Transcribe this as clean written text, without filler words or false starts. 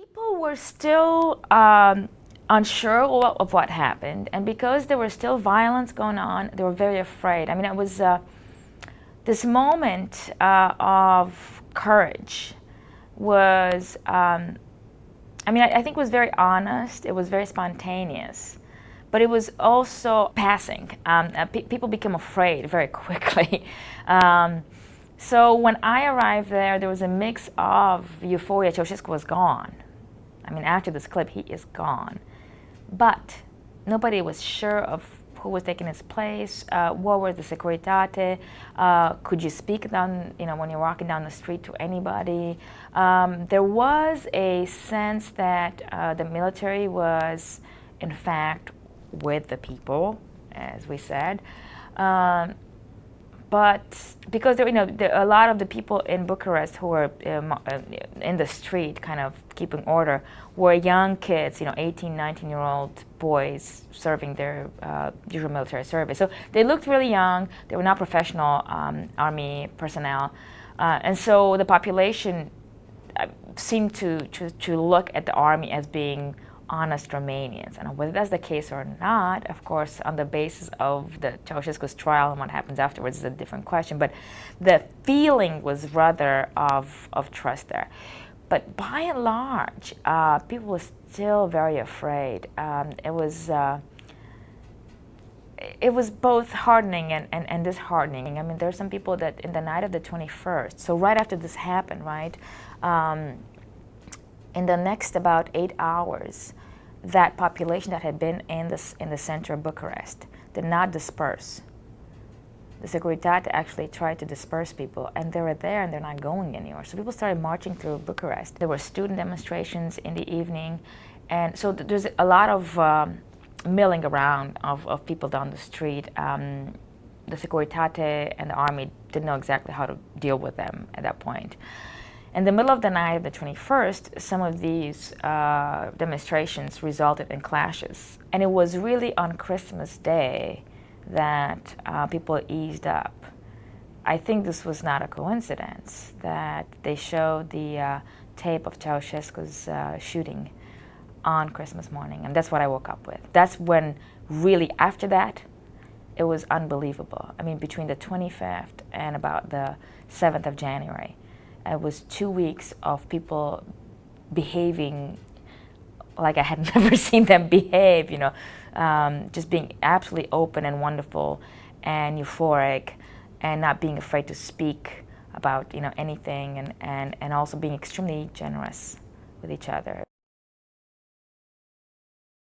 People were still unsure of what happened, and because there was still violence going on, they were very afraid. I mean, it was this moment of courage was, I think it was very honest, it was very spontaneous, but it was also passing. People became afraid very quickly. So when I arrived there was a mix of euphoria. Ceausescu was gone. I mean, after this clip, he is gone. But nobody was sure of who was taking his place. What was the securitate? Could you speak down, when you're walking down the street to anybody? There was a sense that the military was, in fact, with the people, as we said. But because there, a lot of the people in Bucharest who were in the street, kind of keeping order, were young kids, 18, 19-year-old boys serving their usual military service. So they looked really young. They were not professional army personnel, and so the population seemed to look at the army as being honest Romanians. And whether that's the case or not, of course, on the basis of the Ceausescu's trial and what happens afterwards is a different question. But the feeling was rather of trust there. But by and large, people were still very afraid. It was both heartening and disheartening. I mean, there are some people that in the night of the 21st, so right after this happened, right, in the next about 8 hours, that population that had been in the center of Bucharest did not disperse. The Securitate actually tried to disperse people, and they were there and they're not going anywhere. So people started marching through Bucharest. There were student demonstrations in the evening, and so there's a lot of milling around of people down the street. The Securitate and the army didn't know exactly how to deal with them at that point. In the middle of the night of the 21st, some of these demonstrations resulted in clashes. And it was really on Christmas Day that people eased up. I think this was not a coincidence that they showed the tape of Ceausescu's shooting on Christmas morning. And that's what I woke up with. That's when really, after that, it was unbelievable. I mean, between the 25th and about the 7th of January, it was 2 weeks of people behaving like I had never seen them behave, just being absolutely open and wonderful and euphoric and not being afraid to speak about, anything and also being extremely generous with each other.